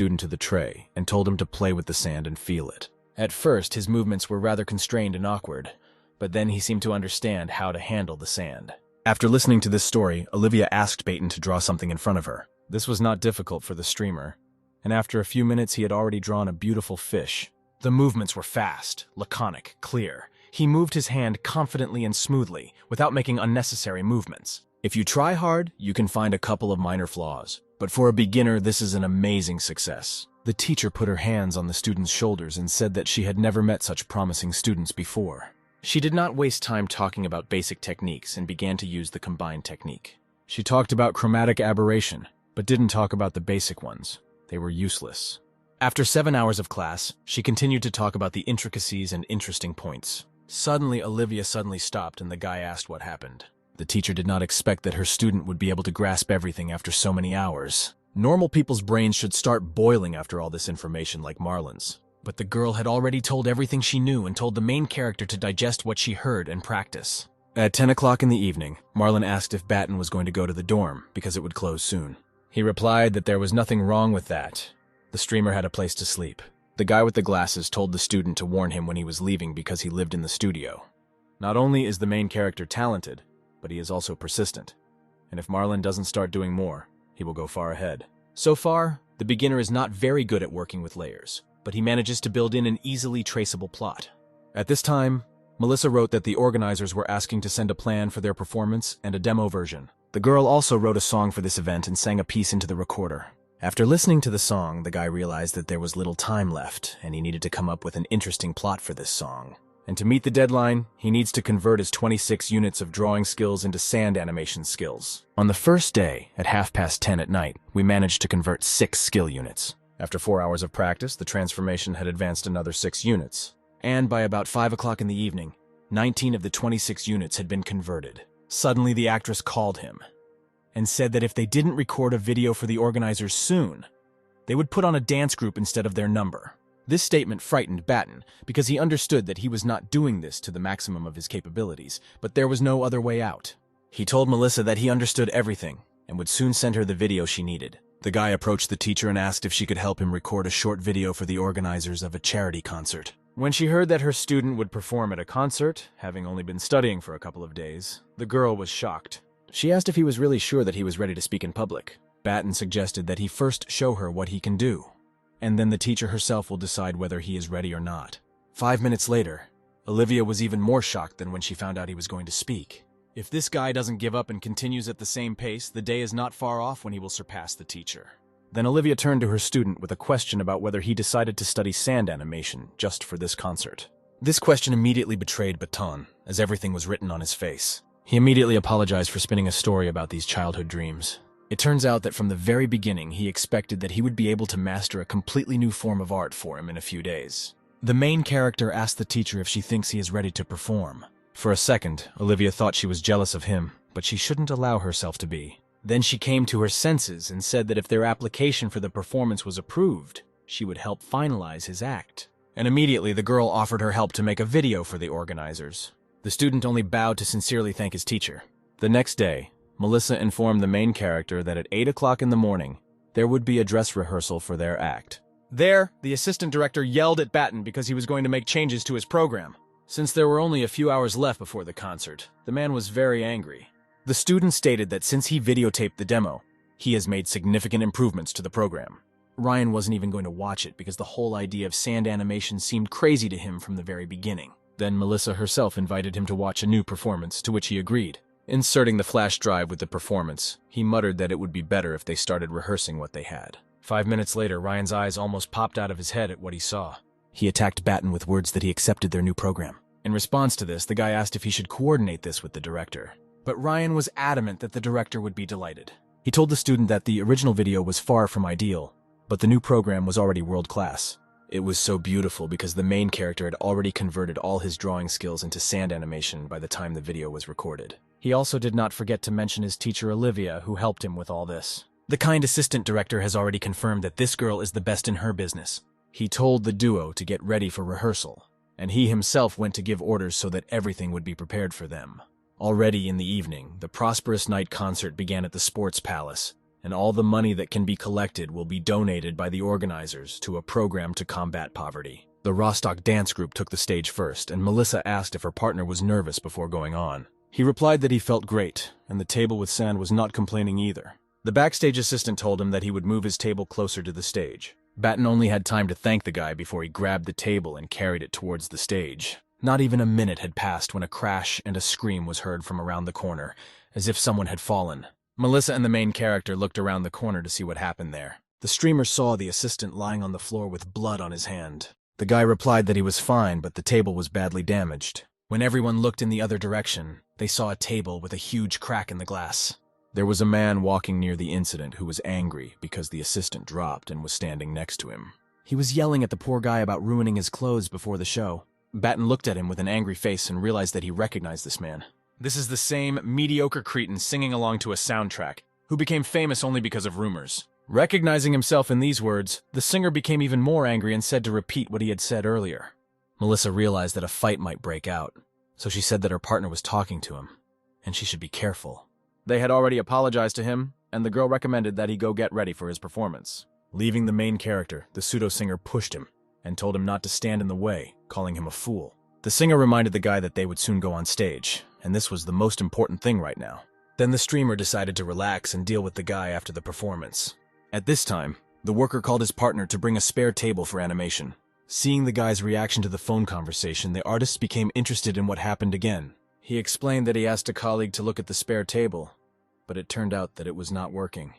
student to the tray and told him to play with the sand and feel it. At first, his movements were rather constrained and awkward, but then he seemed to understand how to handle the sand. After listening to this story, Olivia asked Baton to draw something in front of her. This was not difficult for the streamer, and after a few minutes he had already drawn a beautiful fish. The movements were fast, laconic, clear. He moved his hand confidently and smoothly, without making unnecessary movements. If you try hard, you can find a couple of minor flaws, but for a beginner, this is an amazing success. The teacher put her hands on the student's shoulders and said that she had never met such promising students before. She did not waste time talking about basic techniques and began to use the combined technique. She talked about chromatic aberration, but didn't talk about the basic ones. They were useless. After 7 hours of class, she continued to talk about the intricacies and interesting points. Suddenly, Olivia stopped and the guy asked what happened. The teacher did not expect that her student would be able to grasp everything after so many hours. Normal people's brains should start boiling after all this information like Marlon's. But the girl had already told everything she knew and told the main character to digest what she heard and practice. At 10 o'clock in the evening, Marlon asked if Baton was going to go to the dorm because it would close soon. He replied that there was nothing wrong with that. The streamer had a place to sleep. The guy with the glasses told the student to warn him when he was leaving because he lived in the studio. Not only is the main character talented, but he is also persistent. And if Marlon doesn't start doing more, he will go far ahead. So far, the beginner is not very good at working with layers, but he manages to build in an easily traceable plot. At this time, Melissa wrote that the organizers were asking to send a plan for their performance and a demo version. The girl also wrote a song for this event and sang a piece into the recorder. After listening to the song, the guy realized that there was little time left, and he needed to come up with an interesting plot for this song. And to meet the deadline, he needs to convert his 26 units of drawing skills into sand animation skills. On the first day, at 10:30 at night, we managed to convert 6 skill units. After 4 hours of practice, the transformation had advanced another 6 units. And by about 5 o'clock in the evening, 19 of the 26 units had been converted. Suddenly, the actress called him and said that if they didn't record a video for the organizers soon, they would put on a dance group instead of their number. This statement frightened Baton because he understood that he was not doing this to the maximum of his capabilities, but there was no other way out. He told Melissa that he understood everything and would soon send her the video she needed. The guy approached the teacher and asked if she could help him record a short video for the organizers of a charity concert. When she heard that her student would perform at a concert, having only been studying for a couple of days, the girl was shocked. She asked if he was really sure that he was ready to speak in public. Baton suggested that he first show her what he can do, and then the teacher herself will decide whether he is ready or not. 5 minutes later, Olivia was even more shocked than when she found out he was going to speak. If this guy doesn't give up and continues at the same pace, the day is not far off when he will surpass the teacher. Then Olivia turned to her student with a question about whether he decided to study sand animation just for this concert. This question immediately betrayed Baton, as everything was written on his face. He immediately apologized for spinning a story about these childhood dreams. It turns out that from the very beginning, he expected that he would be able to master a completely new form of art for him in a few days. The main character asked the teacher if she thinks he is ready to perform. For a second, Olivia thought she was jealous of him, but she shouldn't allow herself to be. Then she came to her senses and said that if their application for the performance was approved, she would help finalize his act. And immediately the girl offered her help to make a video for the organizers. The student only bowed to sincerely thank his teacher. The next day, Melissa informed the main character that at 8 o'clock in the morning, there would be a dress rehearsal for their act. There, the assistant director yelled at Baton because he was going to make changes to his program. Since there were only a few hours left before the concert, the man was very angry. The student stated that since he videotaped the demo, he has made significant improvements to the program. Ryan wasn't even going to watch it because the whole idea of sand animation seemed crazy to him from the very beginning. Then Melissa herself invited him to watch a new performance, to which he agreed. Inserting the flash drive with the performance, he muttered that it would be better if they started rehearsing what they had. 5 minutes later, Ryan's eyes almost popped out of his head at what he saw. He attacked Baton with words that he accepted their new program. In response to this, the guy asked if he should coordinate this with the director. But Ryan was adamant that the director would be delighted. He told the student that the original video was far from ideal, but the new program was already world-class. It was so beautiful because the main character had already converted all his drawing skills into sand animation by the time the video was recorded. He also did not forget to mention his teacher Olivia, who helped him with all this. The kind assistant director has already confirmed that this girl is the best in her business. He told the duo to get ready for rehearsal, and he himself went to give orders so that everything would be prepared for them. Already in the evening, the prosperous night concert began at the Sports Palace. and all the money that can be collected will be donated by the organizers to a program to combat poverty. The Rostock dance group took the stage first, and Melissa asked if her partner was nervous before going on. He replied that he felt great, and the table with sand was not complaining either. The backstage assistant told him that he would move his table closer to the stage. Batten only had time to thank the guy before he grabbed the table and carried it towards the stage. Not even a minute had passed when a crash and a scream was heard from around the corner, as if someone had fallen. Melissa and the main character looked around the corner to see what happened there. The streamer saw the assistant lying on the floor with blood on his hand. The guy replied that he was fine, but the table was badly damaged. When everyone looked in the other direction, they saw a table with a huge crack in the glass. There was a man walking near the incident who was angry because the assistant dropped and was standing next to him. He was yelling at the poor guy about ruining his clothes before the show. Batten looked at him with an angry face and realized that he recognized this man. This is the same mediocre cretin singing along to a soundtrack, who became famous only because of rumors. Recognizing himself in these words, the singer became even more angry and said to repeat what he had said earlier. Melissa realized that a fight might break out, so she said that her partner was talking to him, and she should be careful. They had already apologized to him, and the girl recommended that he go get ready for his performance. Leaving the main character, the pseudo-singer pushed him and told him not to stand in the way, calling him a fool. The singer reminded the guy that they would soon go on stage, and this was the most important thing right now. Then the streamer decided to relax and deal with the guy after the performance. At this time, the worker called his partner to bring a spare table for animation. Seeing the guy's reaction to the phone conversation, the artist became interested in what happened again. He explained that he asked a colleague to look at the spare table, but it turned out that it was not working.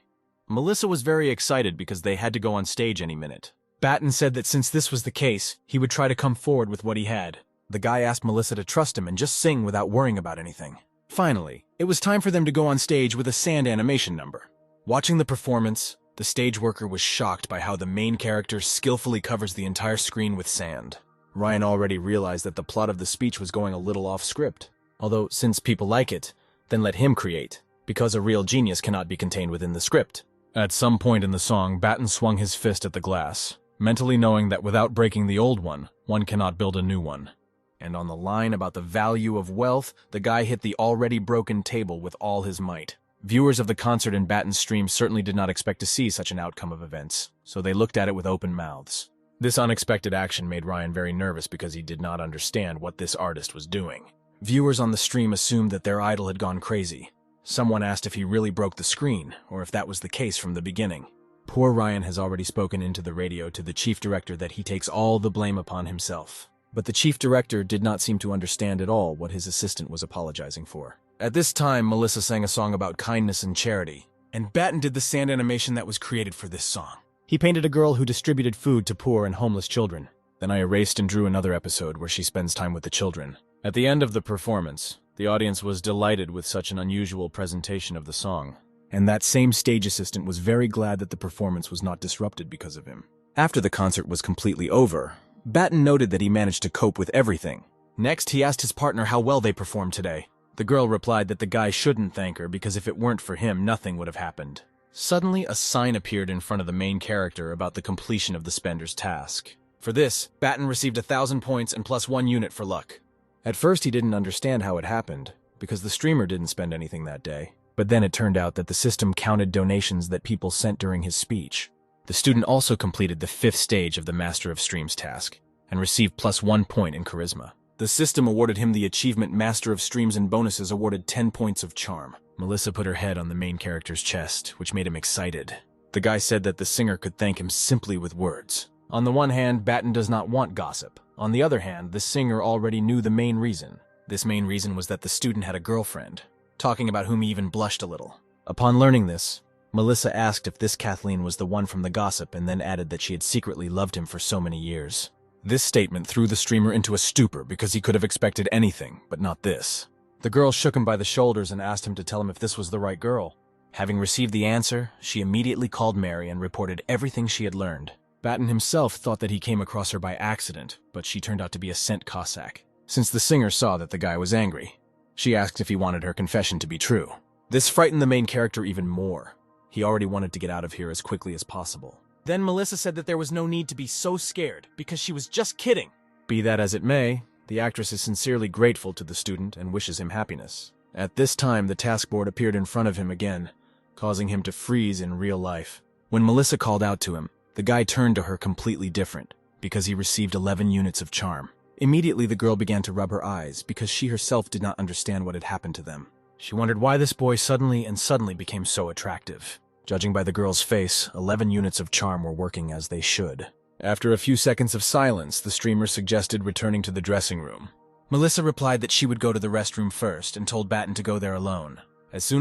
Melissa was very excited because they had to go on stage any minute. Batten said that since this was the case, he would try to come forward with what he had. The guy asked Melissa to trust him and just sing without worrying about anything. Finally, it was time for them to go on stage with a sand animation number. Watching the performance, the stage worker was shocked by how the main character skillfully covers the entire screen with sand. Ryan already realized that the plot of the speech was going a little off script. Although, since people like it, then let him create, because a real genius cannot be contained within the script. At some point in the song, Batten swung his fist at the glass, mentally knowing that without breaking the old one cannot build a new one. And on the line about the value of wealth, the guy hit the already broken table with all his might. Viewers of the concert in Batten's stream certainly did not expect to see such an outcome of events, so they looked at it with open mouths. This unexpected action made Ryan very nervous because he did not understand what this artist was doing. Viewers on the stream assumed that their idol had gone crazy. Someone asked if he really broke the screen, or if that was the case from the beginning. Poor Ryan has already spoken into the radio to the chief director that he takes all the blame upon himself. But the chief director did not seem to understand at all what his assistant was apologizing for. At this time, Melissa sang a song about kindness and charity, and Batten did the sand animation that was created for this song. He painted a girl who distributed food to poor and homeless children. Then I erased and drew another episode where she spends time with the children. At the end of the performance, the audience was delighted with such an unusual presentation of the song, and that same stage assistant was very glad that the performance was not disrupted because of him. After the concert was completely over, Batten noted that he managed to cope with everything. Next, he asked his partner how well they performed today. The girl replied that the guy shouldn't thank her because if it weren't for him, nothing would have happened. Suddenly, a sign appeared in front of the main character about the completion of the spender's task. For this, Batten received 1,000 points and plus 1 unit for luck. At first, he didn't understand how it happened, because the streamer didn't spend anything that day. But then it turned out that the system counted donations that people sent during his speech. The student also completed the 5th stage of the Master of Streams task, and received plus 1 point in charisma. The system awarded him the achievement Master of Streams and bonuses awarded 10 points of charm. Melissa put her head on the main character's chest, which made him excited. The guy said that the singer could thank him simply with words. On the one hand, Batten does not want gossip. On the other hand, the singer already knew the main reason. This main reason was that the student had a girlfriend, talking about whom he even blushed a little. Upon learning this, Melissa asked if this Kathleen was the one from the gossip and then added that she had secretly loved him for so many years. This statement threw the streamer into a stupor because he could have expected anything, but not this. The girl shook him by the shoulders and asked him to tell him if this was the right girl. Having received the answer, she immediately called Mary and reported everything she had learned. Batten himself thought that he came across her by accident, but she turned out to be a sent Cossack. Since the singer saw that the guy was angry, she asked if he wanted her confession to be true. This frightened the main character even more. He already wanted to get out of here as quickly as possible. Then Melissa said that there was no need to be so scared, because she was just kidding. Be that as it may, the actress is sincerely grateful to the student and wishes him happiness. At this time, the task board appeared in front of him again, causing him to freeze in real life. When Melissa called out to him, the guy turned to her completely different, because he received 11 units of charm. Immediately, the girl began to rub her eyes because she herself did not understand what had happened to them. She wondered why this boy suddenly became so attractive. Judging by the girl's face, 11 units of charm were working as they should. After a few seconds of silence, the streamer suggested returning to the dressing room. Melissa replied that she would go to the restroom first and told Batten to go there alone. As soon